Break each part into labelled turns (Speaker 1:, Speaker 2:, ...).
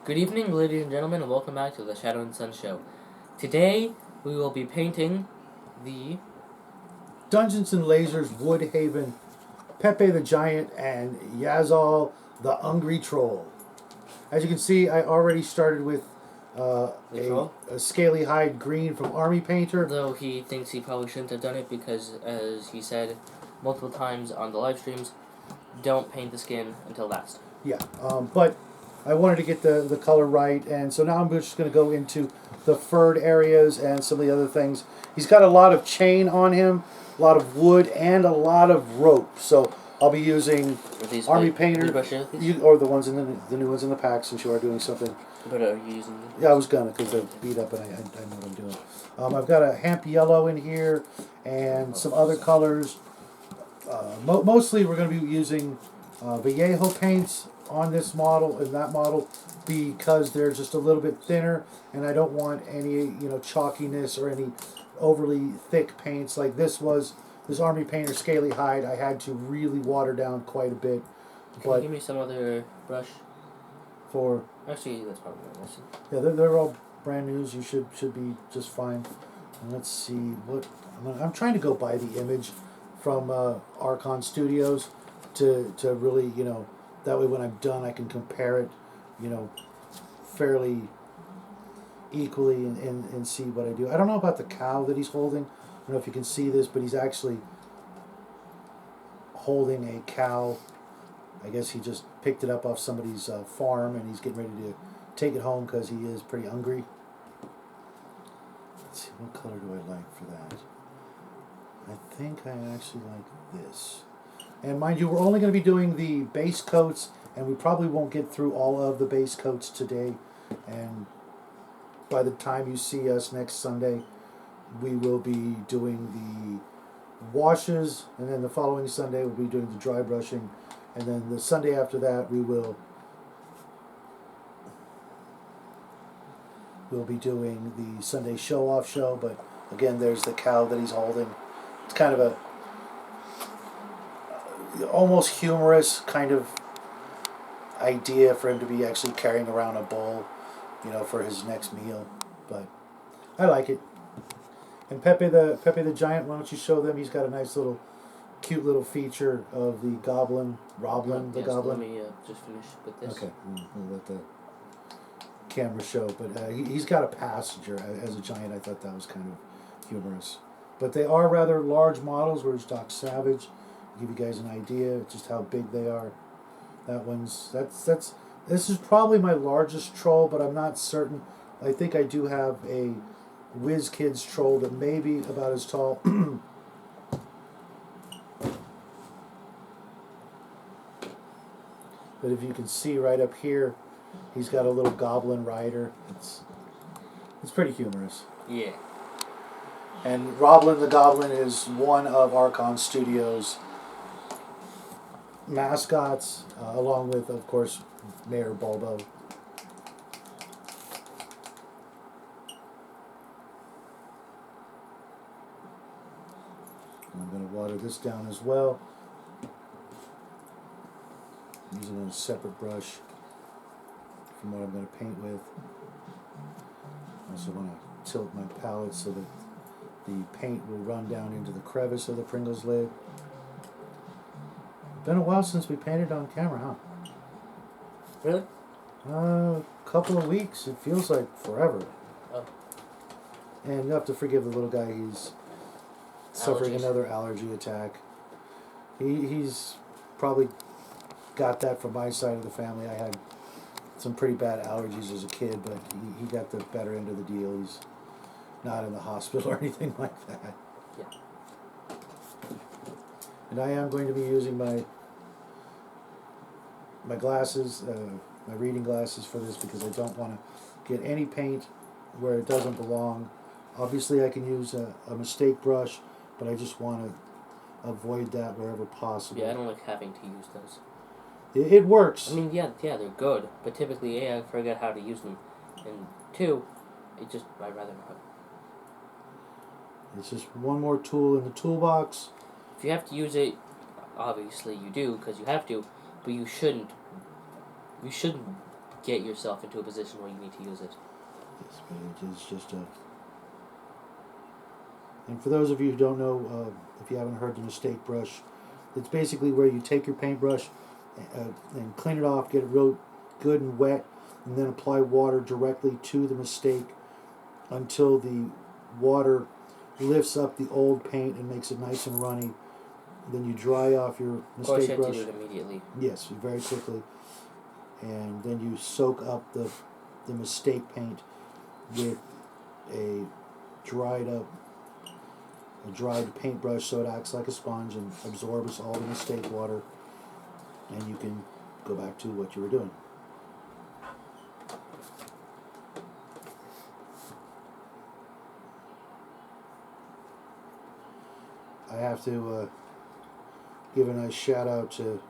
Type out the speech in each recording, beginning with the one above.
Speaker 1: Good evening, ladies and gentlemen, and welcome back to the Shadow and Son Show. Today, we will be painting the
Speaker 2: Dungeons and Lasers Woodhaven, Pepe the Giant, and Yazal the Ungry Troll. As you can see, I already started with
Speaker 1: troll.
Speaker 2: a scaly hide green from Armypainter.
Speaker 1: Though he thinks he probably shouldn't have done it because, as he said multiple times on the live streams, don't paint the skin until last.
Speaker 2: Yeah, but I wanted to get the color right, and so now I'm just going to go into the furred areas and some of the other things. He's got a lot of chain on him, a lot of wood, and a lot of rope. So I'll be using Armypainter, or the ones in the new ones in the pack, since you are doing something.
Speaker 1: But are you using them?
Speaker 2: Yeah, I was gonna, because they're beat up and I know what I'm doing. I've got a hemp yellow in here and some other colors. Mostly we're going to be using Vallejo paints on this model and that model because they're just a little bit thinner, and I don't want any chalkiness or any overly thick paints like this was. This Armypainter Scaly Hide I had to really water down quite a bit.
Speaker 1: Can you give me some other brush?
Speaker 2: For
Speaker 1: actually, that's probably what I missing.
Speaker 2: Yeah, they're all brand news. You should be just fine. And let's see what I'm trying to go by the image from Archon Studios to really that way when I'm done I can compare it fairly equally and see what I do. I don't know about the cow that he's holding. I don't know if you can see this, but he's actually holding a cow. I guess he just picked it up off somebody's farm, and he's getting ready to take it home because he is pretty hungry. Let's see, what color do I like for that? I think I actually like this. And mind you, we're only going to be doing the base coats, and we probably won't get through all of the base coats today. And by the time you see us next Sunday, we will be doing the washes, and then the following Sunday we'll be doing the dry brushing. And then the Sunday after that, we'll be doing the Sunday show-off show. But again, there's the cow that he's holding. It's kind of a almost humorous kind of idea for him to be actually carrying around a bowl, for his next meal. But I like it. And Pepe the Giant, why don't you show them? He's got a nice little cute little feature of the goblin, Roblin, the goblin.
Speaker 1: Let me just finish with this.
Speaker 2: Okay, we'll let the camera show. But he's got a passenger as a giant. I thought that was kind of humorous. But they are rather large models. Whereas Doc Savage, give you guys an idea just how big they are. This is probably my largest troll, but I'm not certain. I think I do have a Whiz Kids troll that may be about as tall. But if you can see right up here, he's got a little goblin rider. It's pretty humorous.
Speaker 1: Yeah.
Speaker 2: And Roblin the Goblin is one of Archon Studios' mascots, along with, of course, Mayor Bulbo. I'm going to water this down as well, using a separate brush from what I'm going to paint with. I also want to tilt my palette so that the paint will run down into the crevice of the Pringles lid. Been a while since we painted on camera, huh?
Speaker 1: Really?
Speaker 2: A couple of weeks. It feels like forever.
Speaker 1: Oh.
Speaker 2: And you have to forgive the little guy. He's suffering
Speaker 1: Allergies.
Speaker 2: another allergy attack. He's probably got that from my side of the family. I had some pretty bad allergies as a kid, but he got the better end of the deal. He's not in the hospital or anything like that.
Speaker 1: Yeah.
Speaker 2: And I am going to be using my glasses, my reading glasses for this, because I don't want to get any paint where it doesn't belong. Obviously I can use a mistake brush, but I just want to avoid that wherever possible.
Speaker 1: Yeah, I don't like having to use those.
Speaker 2: It works.
Speaker 1: I mean, yeah, they're good, but typically, A, I forget how to use them, and 2, I'd rather not.
Speaker 2: It's just one more tool in the toolbox.
Speaker 1: If you have to use it, obviously you do, because you have to, but you shouldn't get yourself into a position where you need to use it.
Speaker 2: Yes, but it is just a... And for those of you who don't know, if you haven't heard the mistake brush, it's basically where you take your paintbrush and clean it off, get it real good and wet, and then apply water directly to the mistake until the water lifts up the old paint and makes it nice and runny. Then you dry off your mistake brush.
Speaker 1: Of course, you have to do it immediately.
Speaker 2: Yes, very quickly. And then you soak up the mistake paint with a dried paintbrush so it acts like a sponge and absorbs all the mistake water, and you can go back to what you were doing. I have to give a nice shout out to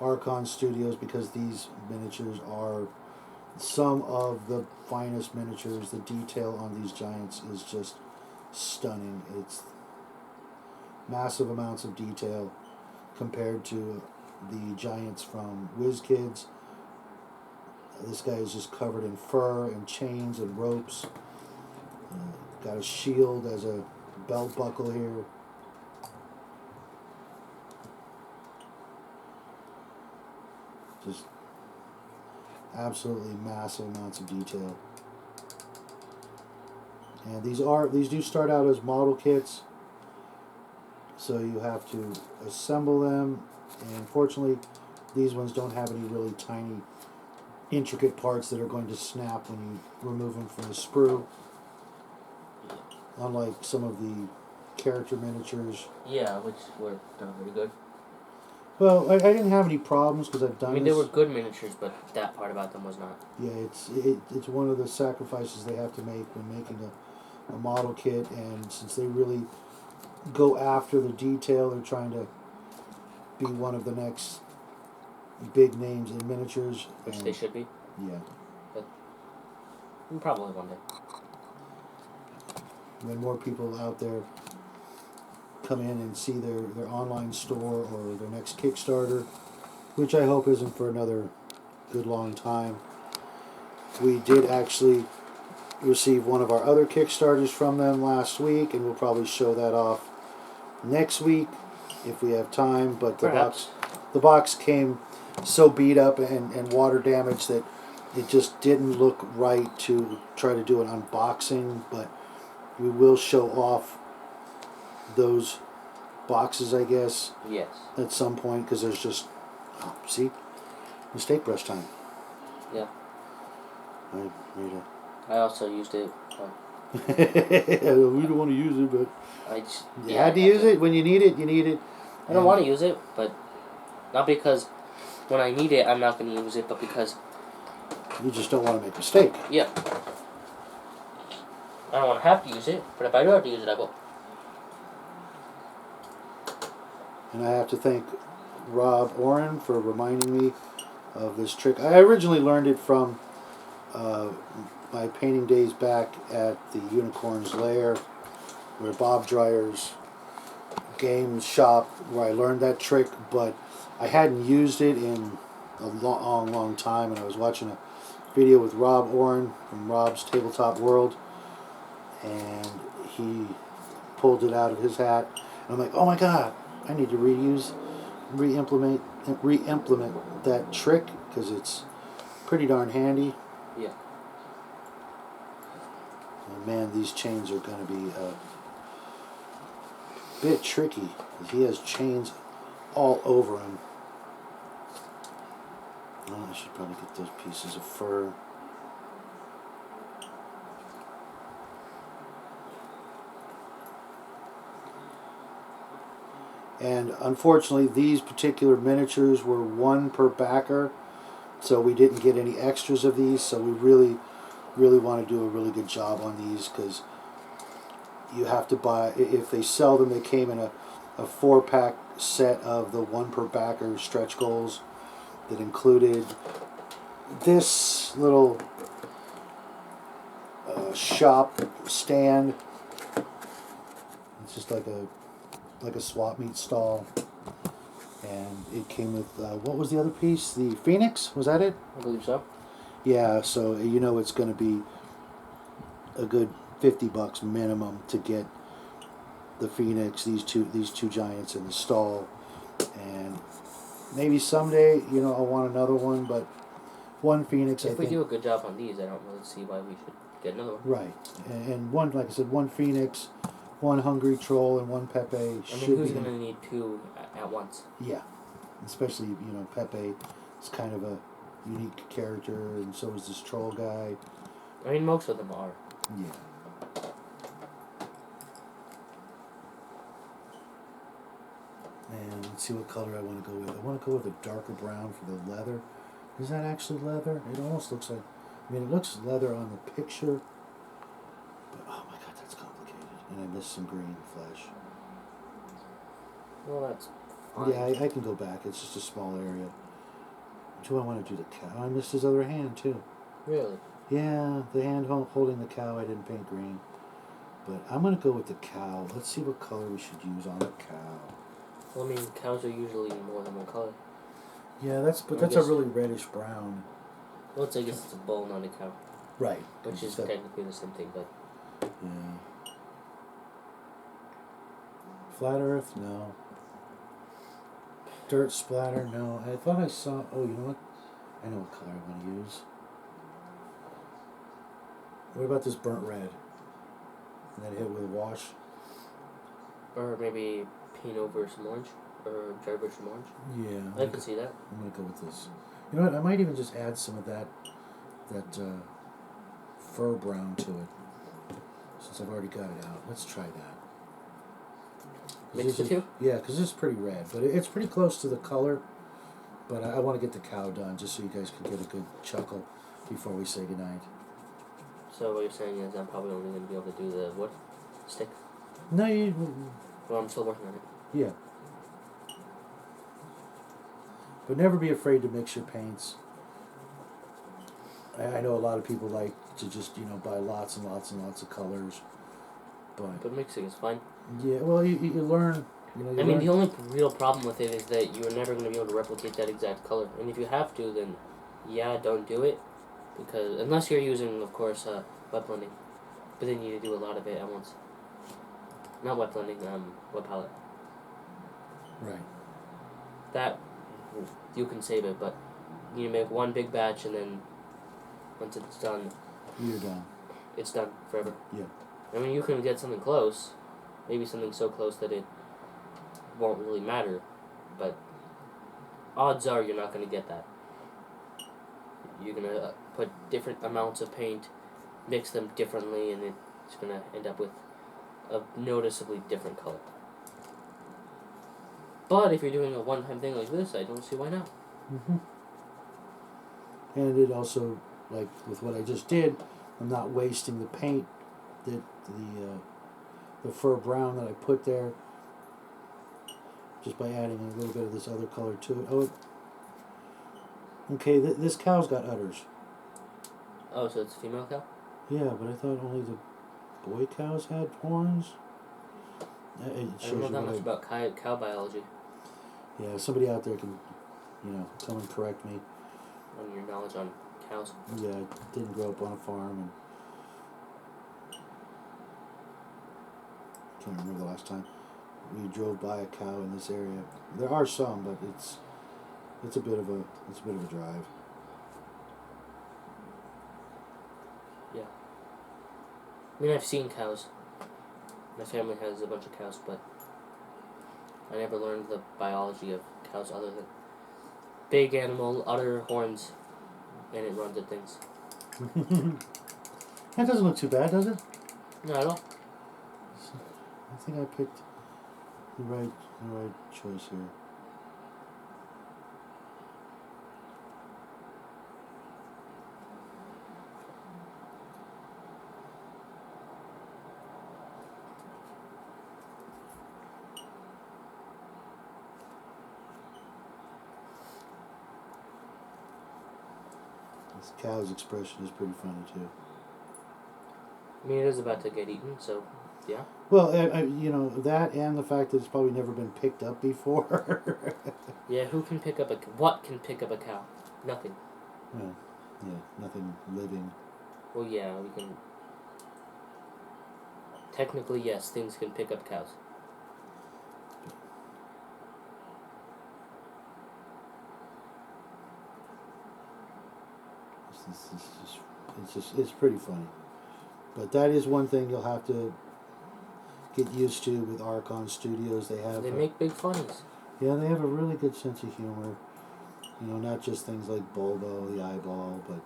Speaker 2: Archon Studios because these miniatures are some of the finest miniatures. The detail on these giants is just stunning. It's massive amounts of detail compared to the giants from WizKids. This guy is just covered in fur and chains and ropes. Got a shield as a belt buckle here. Just absolutely massive amounts of detail. And these do start out as model kits, so you have to assemble them. And unfortunately, these ones don't have any really tiny, intricate parts that are going to snap when you remove them from the sprue. Unlike some of the character miniatures.
Speaker 1: Yeah, which were done pretty good.
Speaker 2: Well, I didn't have any problems because I've done this.
Speaker 1: they were good miniatures, but that part about them was not.
Speaker 2: Yeah, it's one of the sacrifices they have to make when making a model kit, and since they really go after the detail, they're trying to be one of the next big names in miniatures.
Speaker 1: Which they should be.
Speaker 2: Yeah.
Speaker 1: But probably one day.
Speaker 2: When more people out there come in and see their online store or their next Kickstarter, which I hope isn't for another good long time. We did actually receive one of our other Kickstarters from them last week, and we'll probably show that off next week if we have time. But the box came so beat up and water damaged that it just didn't look right to try to do an unboxing, but we will show off those boxes, I guess.
Speaker 1: Yes.
Speaker 2: At some point, because there's just, see, mistake brush time.
Speaker 1: Yeah.
Speaker 2: I
Speaker 1: also used it.
Speaker 2: We don't want to use it, but
Speaker 1: you
Speaker 2: had to use it when you need it. You need it.
Speaker 1: I don't want to use it, but not because when I need it, I'm not going to use it, but because
Speaker 2: you just don't want to make a mistake.
Speaker 1: Yeah. I don't want to have to use it, but if I do have to use it, I will.
Speaker 2: And I have to thank Rob Oren for reminding me of this trick. I originally learned it from my painting days back at the Unicorn's Lair, where Bob Dryer's game shop, where I learned that trick, but I hadn't used it in a long time, and I was watching a video with Rob Oren from Rob's Tabletop World, and he pulled it out of his hat, and I'm like, oh my god, I need to re-implement that trick, because it's pretty darn handy.
Speaker 1: Yeah.
Speaker 2: And man, these chains are going to be a bit tricky. He has chains all over him. Oh, I should probably get those pieces of fur. And unfortunately, these particular miniatures were 1 per backer, so we didn't get any extras of these. So we really want to do a really good job on these, because you have to buy, if they sell them, they came in a 4-pack set of the 1 per backer stretch goals that included this little shop stand. It's just like a swap meet stall, and it came with what was the other piece? The Phoenix, was that it?
Speaker 1: I believe so.
Speaker 2: Yeah, so you know it's going to be a good $50 minimum to get the Phoenix, these two giants in the stall, and maybe someday I'll want another one, but one Phoenix.
Speaker 1: If we do a good job on these, I don't really see why we should get another one.
Speaker 2: Right, and one, like I said, one Phoenix, one Hungry Troll, and one Pepe.
Speaker 1: I mean, who's going to need two at once?
Speaker 2: Yeah, especially Pepe is kind of a unique character, and so is this troll guy.
Speaker 1: I mean, most of them are.
Speaker 2: Yeah. And let's see what color I want to go with. I want to go with a darker brown for the leather. Is that actually leather? It almost looks like, I mean, it looks leather on the picture, but oh my god, that's complicated. And I missed some green flesh.
Speaker 1: Well, that's fine.
Speaker 2: Yeah, I can go back. It's just a small area. Do I want to do the cow? I missed his other hand, too.
Speaker 1: Really?
Speaker 2: Yeah, the hand holding the cow, I didn't paint green. But I'm going to go with the cow. Let's see what color we should use on the cow.
Speaker 1: Well, I mean, cows are usually more than one color.
Speaker 2: Yeah, that's a really reddish brown.
Speaker 1: Well, I guess it's a bull, not a cow.
Speaker 2: Right.
Speaker 1: Which is technically the same thing, but...
Speaker 2: Yeah. Flat Earth? No. Dirt splatter? No. I thought I saw... Oh, you know what? I know what color I want to use. What about this burnt red? And then hit with a wash?
Speaker 1: Or maybe paint over some orange? Or dry brush some orange?
Speaker 2: Yeah.
Speaker 1: I can see that.
Speaker 2: I'm going to go with this. You know what? I might even just add some of that fur brown to it. Since I've already got it out. Let's try that.
Speaker 1: Mix the two?
Speaker 2: Yeah, because this is pretty red. But it's pretty close to the color. But I want to get the cow done just so you guys can get a good chuckle before we say goodnight.
Speaker 1: So what you're saying is I'm probably only going to be able to do the wood stick?
Speaker 2: No,
Speaker 1: Well, I'm still working on it.
Speaker 2: Yeah. But never be afraid to mix your paints. I know a lot of people like to just, buy lots and lots and lots of colors.
Speaker 1: But mixing is fine.
Speaker 2: Yeah, well, you learn.
Speaker 1: I mean, the only real problem with it is that you're never going to be able to replicate that exact color. And if you have to, then yeah, don't do it. Because unless you're using, of course, wet blending. But then you need to do a lot of it at once. Not wet blending, wet palette.
Speaker 2: Right.
Speaker 1: That, you can save it, but you make one big batch and then once it's done...
Speaker 2: You're done.
Speaker 1: It's done forever.
Speaker 2: Yeah.
Speaker 1: I mean, you can get something close. Maybe something so close that it won't really matter. But odds are you're not going to get that. You're going to put different amounts of paint, mix them differently, and it's going to end up with a noticeably different color. But if you're doing a one-time thing like this, I don't see why not.
Speaker 2: Mm-hmm. And it also, like with what I just did, I'm not wasting the paint, that the fur brown that I put there, just by adding a little bit of this other color to it. Oh, okay, this cow's got udders.
Speaker 1: Oh, so it's a female cow?
Speaker 2: Yeah, but I thought only the boy cows had horns.
Speaker 1: I don't know that much about cow biology.
Speaker 2: Yeah, somebody out there can, come and correct me.
Speaker 1: On your knowledge on cows.
Speaker 2: Yeah, I didn't grow up on a farm, and I can't remember the last time we drove by a cow in this area. There are some, but it's a bit of a drive.
Speaker 1: Yeah. I mean, I've seen cows. My family has a bunch of cows, but I never learned the biology of cows other than big animal, udder, horns, and it runs at things.
Speaker 2: That doesn't look too bad, does it?
Speaker 1: Not at all.
Speaker 2: I think I picked the right choice here. This cow's expression is pretty funny too.
Speaker 1: I mean, it is about to get eaten, so yeah.
Speaker 2: Well, that and the fact that it's probably never been picked up before.
Speaker 1: Yeah, what can pick up a cow? Nothing.
Speaker 2: Yeah. Yeah, nothing living.
Speaker 1: Well, yeah, we can. Technically, yes, things can pick up cows.
Speaker 2: It's pretty funny. But that is one thing you'll have to get used to with Archon Studios.
Speaker 1: They make big funnies.
Speaker 2: Yeah, they have a really good sense of humor. You know, not just things like Bulbo, the eyeball, but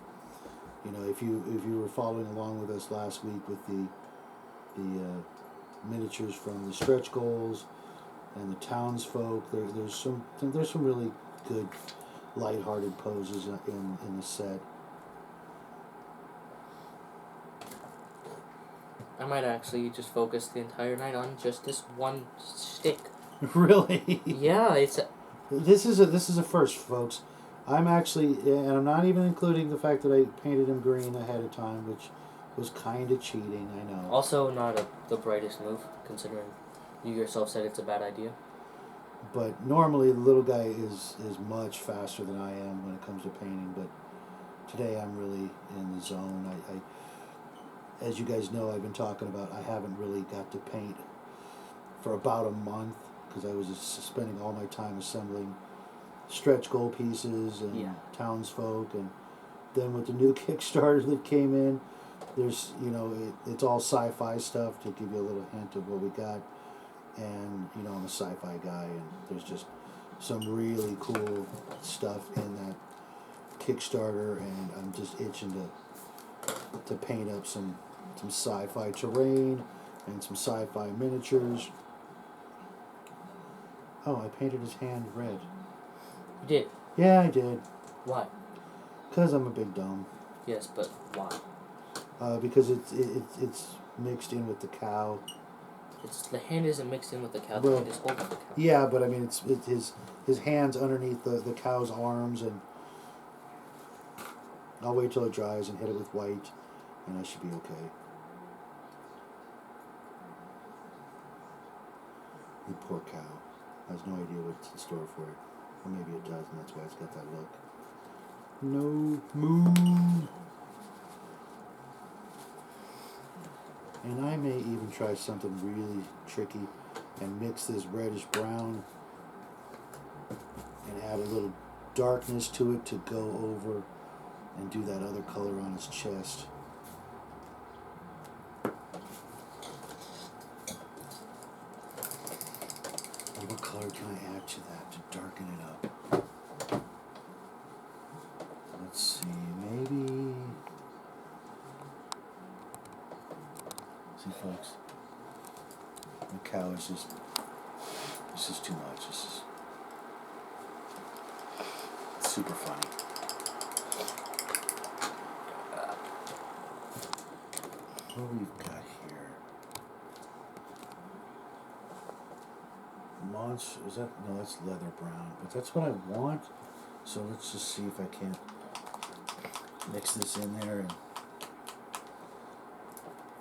Speaker 2: you know, if you were following along with us last week with the miniatures from the stretch goals and the townsfolk, there's some really good lighthearted poses in the set.
Speaker 1: I might actually just focus the entire night on just this one stick.
Speaker 2: Really?
Speaker 1: Yeah, it's.
Speaker 2: This is a first, folks. I'm actually, and I'm not even including the fact that I painted him green ahead of time, which was kind of cheating, I know.
Speaker 1: Also not the brightest move, considering you yourself said it's a bad idea.
Speaker 2: But normally the little guy is much faster than I am when it comes to painting, but today I'm really in the zone. I as you guys know, I've been talking about, I haven't really got to paint for about a month because I was just spending all my time assembling stretch goal pieces and townsfolk, and then with the new Kickstarter that came in, there's, you know, it's all sci-fi stuff to give you a little hint of what we got. And you know, I'm a sci-fi guy, and there's just some really cool stuff in that Kickstarter, and I'm just itching to paint up some sci-fi terrain and some sci-fi miniatures. Oh, I painted his hand red.
Speaker 1: You did?
Speaker 2: Yeah, I did.
Speaker 1: Why?
Speaker 2: Because I'm a big dumb.
Speaker 1: Yes, but why?
Speaker 2: Because it's mixed in with the cow.
Speaker 1: The hand isn't mixed in with the cow.
Speaker 2: Well,
Speaker 1: the hand is holding the cow.
Speaker 2: Yeah, but I mean, it's his hands underneath the cow's arms, and I'll wait till it dries and hit it with white, and I should be okay. The poor cow has no idea what's in store for it. Or maybe it does, and that's why it's got that look. No moo. And I may even try something really tricky and mix this reddish brown and add a little darkness to it to go over and do that other color on his chest. And what color can I add to that to darken it up? Let's see, maybe... See, folks, the cow is this is too much. This is super funny. What we've got here? Monster, is that, no, that's leather brown, but that's what I want. So let's just see if I can't mix this in there and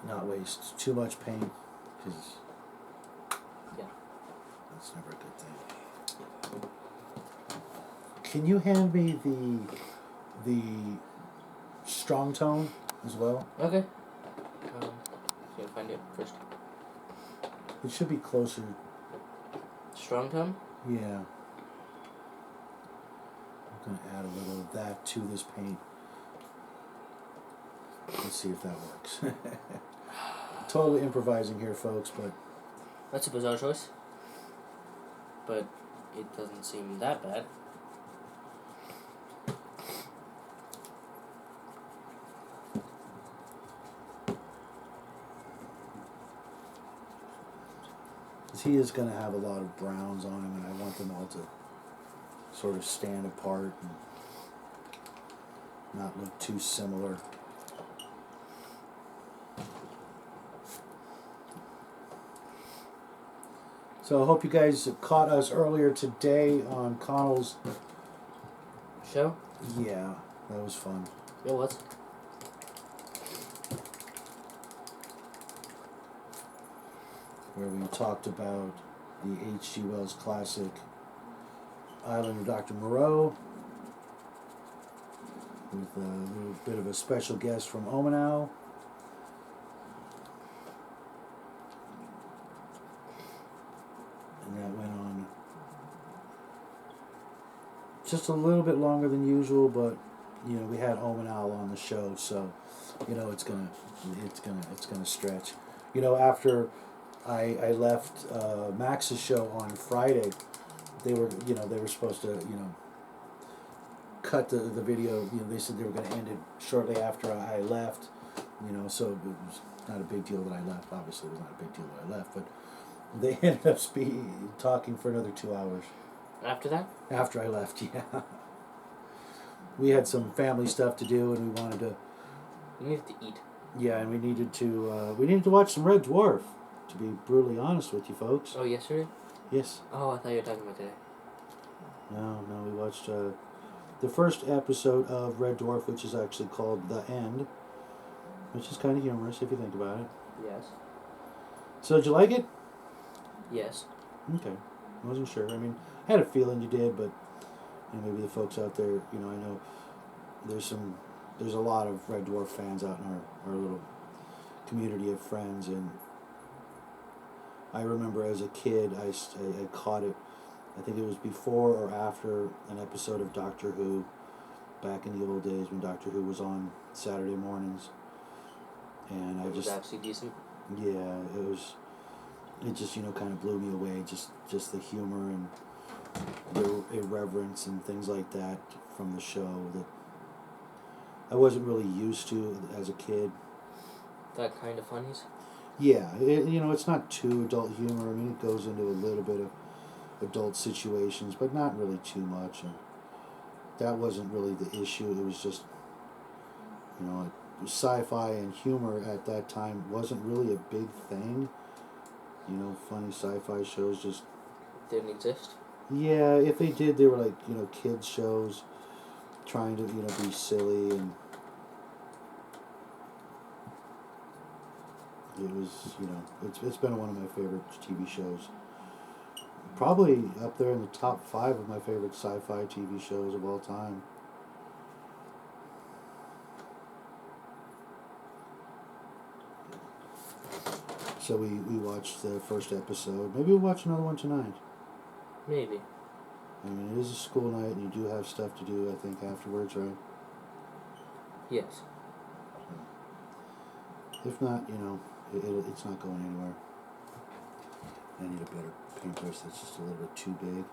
Speaker 2: not waste too much paint, because that's never a good thing. Can you hand me the strong tone as well?
Speaker 1: Okay. Can find it first.
Speaker 2: It should be closer.
Speaker 1: Strong tone?
Speaker 2: Yeah. I'm going to add a little of that to this paint. Let's see if that works. Totally improvising here, folks, but...
Speaker 1: That's a bizarre choice. But it doesn't seem that bad.
Speaker 2: He is going to have a lot of browns on him, and I want them all to sort of stand apart and not look too similar. So I hope you guys caught us earlier today on Connell's
Speaker 1: show.
Speaker 2: Yeah, that was fun.
Speaker 1: It was.
Speaker 2: Where we talked about the H.G. Wells classic Island of Dr. Moreau. with a little bit of a special guest from Omanau. And that went on just a little bit longer than usual, but you know, we had Omanau on the show, so you know it's gonna stretch. You know, after I left Max's show on Friday, they were supposed to cut the video. You know, they said they were going to end it shortly after I left. You know, so it was not a big deal that I left. Obviously, it was not a big deal that I left, but they ended up talking for another 2 hours.
Speaker 1: After that?
Speaker 2: After I left, yeah. We had some family stuff to do, and we wanted to.
Speaker 1: We needed to eat.
Speaker 2: Yeah, and we needed to watch some Red Dwarf. To be brutally honest with you, folks.
Speaker 1: Oh, yesterday?
Speaker 2: Yes.
Speaker 1: Oh, I thought you were talking about today.
Speaker 2: No, we watched the first episode of Red Dwarf, which is actually called The End, which is kind of humorous if you think about it.
Speaker 1: Yes.
Speaker 2: So, did you like it?
Speaker 1: Yes.
Speaker 2: Okay. I wasn't sure. I mean, I had a feeling you did, but you know, maybe the folks out there, you know, I know there's a lot of Red Dwarf fans out in our little community of friends, and I remember as a kid, I caught it. I think it was before or after an episode of Doctor Who, back in the old days when Doctor Who was on Saturday mornings, and
Speaker 1: It was actually decent.
Speaker 2: Yeah, it just kind of blew me away. Just the humor and the irreverence and things like that from the show that I wasn't really used to as a kid.
Speaker 1: That kind of funnies?
Speaker 2: Yeah, it's not too adult humor. I mean, it goes into a little bit of adult situations, but not really too much. And that wasn't really the issue. It was just, sci-fi and humor at that time wasn't really a big thing. Funny sci-fi shows just
Speaker 1: didn't exist.
Speaker 2: Yeah, if they did, they were like kids shows, trying to be silly, and it was it's been one of my favorite TV shows. Probably up there in the top 5 of my favorite sci-fi TV shows of all time. So we watched the first episode. Maybe we'll watch another one tonight.
Speaker 1: Maybe.
Speaker 2: I mean, it is a school night, and you do have stuff to do, I think, afterwards, right?
Speaker 1: Yes.
Speaker 2: If not, it's not going anywhere. I need a better paintbrush that's just a little bit too big.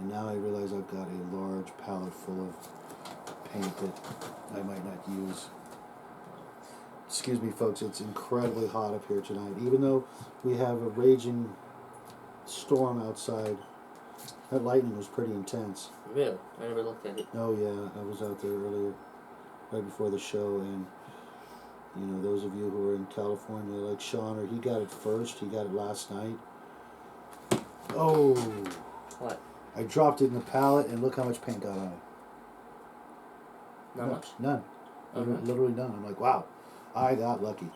Speaker 2: And now I realize I've got a large palette full of paint that I might not use. Excuse me, folks, it's incredibly hot up here tonight. Even though we have a raging storm outside, that lightning was pretty intense.
Speaker 1: Really? I never looked at it.
Speaker 2: Oh, yeah, I was out there earlier, right before the show, and those of you who are in California, like Sean, he got it first. He got it last night. Oh.
Speaker 1: What?
Speaker 2: I dropped it in the palette, and look how much paint got on it.
Speaker 1: Not much?
Speaker 2: None.
Speaker 1: Okay.
Speaker 2: Literally none. I'm like, wow, I got lucky.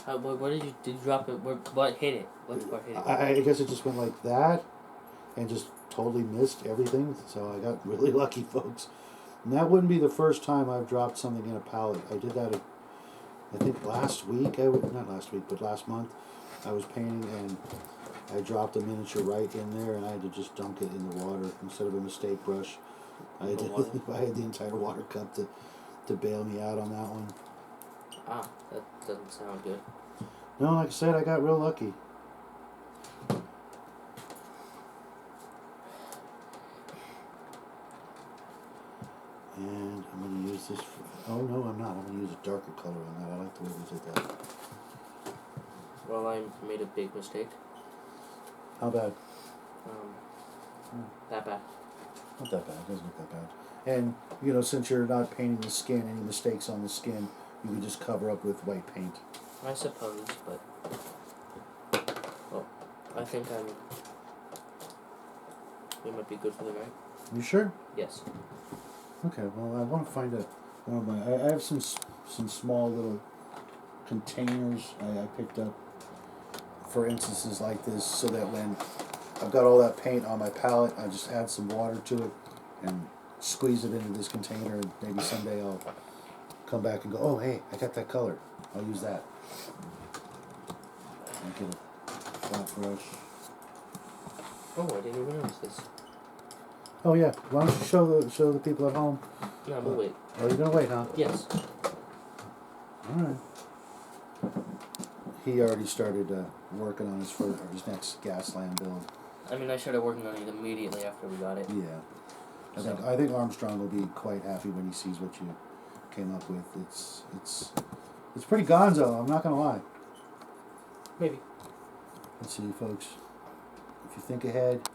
Speaker 1: What did you drop it? What hit it? What part hit it?
Speaker 2: I guess it just went like that, and just totally missed everything. So I got really lucky, folks. And that wouldn't be the first time I've dropped something in a palette. I did that, I think last week. Not last week, but last month. I was painting and I dropped a miniature right in there, and I had to just dunk it in the water instead of a mistake brush. I had the entire water cup to bail me out on that one.
Speaker 1: Ah, that doesn't sound good.
Speaker 2: No, like I said, I got real lucky. And I'm going to use this oh no, I'm not. I'm going to use a darker color on that. I like the way we did that.
Speaker 1: Well, I made a big mistake.
Speaker 2: How bad?
Speaker 1: That bad.
Speaker 2: Not that bad. It doesn't look that bad. And, since you're not painting the skin, any mistakes on the skin, you can just cover up with white paint.
Speaker 1: I suppose, but... Well, I think it might be good for the night.
Speaker 2: You sure?
Speaker 1: Yes.
Speaker 2: Okay, well, I want to find one of my... I have some small little containers I picked up for instances like this, so that when I've got all that paint on my palette, I just add some water to it, and squeeze it into this container, and maybe someday I'll come back and go, oh, hey, I got that color. I'll use that. I'll get a flat brush.
Speaker 1: Oh, I didn't even notice this.
Speaker 2: Oh, yeah. Why don't you show the people at home?
Speaker 1: No, we'll wait.
Speaker 2: Oh, you're going to wait, huh?
Speaker 1: Yes.
Speaker 2: All right. He already started working on his next Gasland build.
Speaker 1: I mean, I started working on it immediately after we got it.
Speaker 2: Yeah. I think Armstrong will be quite happy when he sees what you came up with. It's pretty gonzo, I'm not gonna lie.
Speaker 1: Maybe.
Speaker 2: Let's see, folks. If you think ahead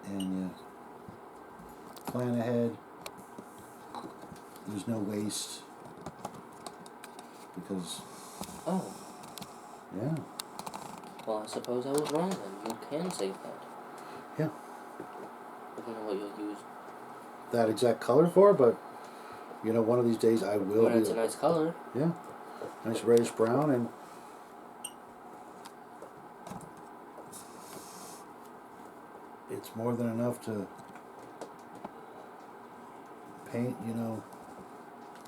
Speaker 2: and you plan ahead, there's no waste because
Speaker 1: Oh.
Speaker 2: yeah.
Speaker 1: Well, I suppose I was wrong then. You can save that.
Speaker 2: Yeah.
Speaker 1: I don't know what you'll use.
Speaker 2: That exact color for, but you know, one of these days I will.
Speaker 1: But it's a nice color.
Speaker 2: Yeah. Nice reddish brown, and it's more than enough to paint, you know.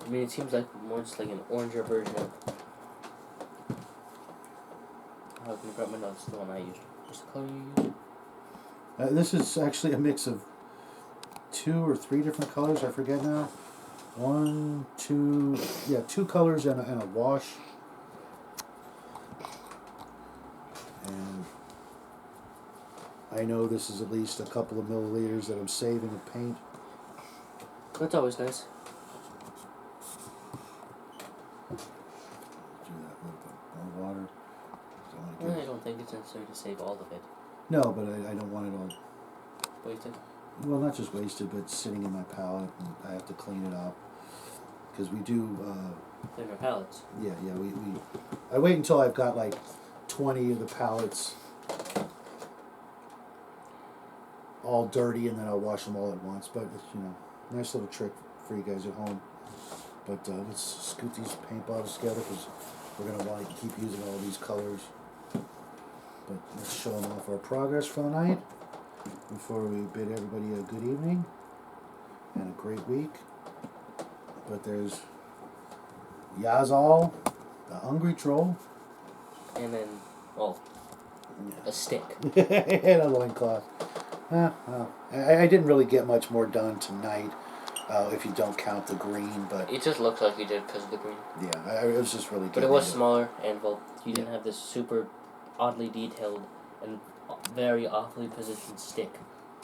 Speaker 1: I mean, it seems like more just like an oranger version of... Oh, I can grab my notes, the one I used. What's the color you used?
Speaker 2: This is actually a mix of 2 or 3 different colors, I forget now. 1, 2, yeah, 2 colors and a wash. And I know this is at least a couple of milliliters that I'm saving of paint.
Speaker 1: That's always nice.
Speaker 2: Do that with more water.
Speaker 1: I don't think it's necessary to save all of it.
Speaker 2: No, but I don't want it all
Speaker 1: Wasted?
Speaker 2: well, not just wasted, but sitting in my palette, and I have to clean it up. Because we do...
Speaker 1: Clean our palettes.
Speaker 2: Yeah, I wait until I've got like 20 of the palettes all dirty, and then I'll wash them all at once. But, it's, you know, nice little trick for you guys at home. But let's scoot these paint bottles together, because we're going to want to keep using all these colors. But let's show them off our progress for the night before we bid everybody a good evening and a great week. But there's Yazal, the Ungry troll.
Speaker 1: And then, well, a stick.
Speaker 2: And a loincloth. Well, I didn't really get much more done tonight, if you don't count the green, but...
Speaker 1: It just looks like you did because of the green.
Speaker 2: Yeah, it was just really good.
Speaker 1: But it was smaller, and, well, you didn't have this super oddly detailed and very awfully positioned stick.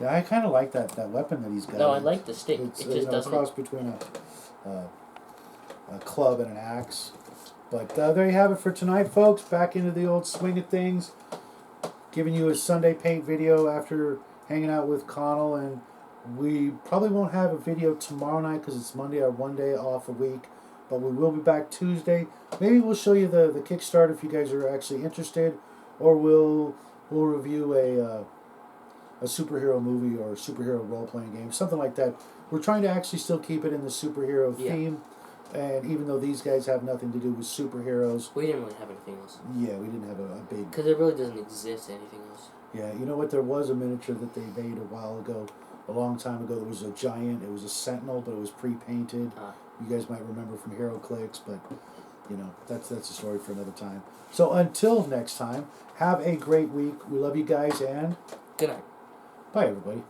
Speaker 2: Yeah, I kind of like that weapon that he's got.
Speaker 1: No, I like the stick.
Speaker 2: It's
Speaker 1: It just doesn't...
Speaker 2: a cross between a club and an axe. But there you have it for tonight, folks. Back into the old swing of things. Giving you a Sunday paint video after hanging out with Connell. And we probably won't have a video tomorrow night because it's Monday, our 1 day off a week. But we will be back Tuesday. Maybe we'll show you the Kickstarter if you guys are actually interested. Or we'll review a superhero movie or a superhero role-playing game, something like that. We're trying to actually still keep it in the superhero theme, and even though these guys have nothing to do with superheroes.
Speaker 1: We didn't really have anything else.
Speaker 2: Yeah, we didn't have a big...
Speaker 1: Because there really doesn't exist anything else.
Speaker 2: Yeah, you know what? There was a miniature that they made a while ago, a long time ago. There was a giant. It was a sentinel, but it was pre-painted. You guys might remember from HeroClix, but... You know, that's a story for another time. So until next time, have a great week. We love you guys, and...
Speaker 1: Good night.
Speaker 2: Bye, everybody.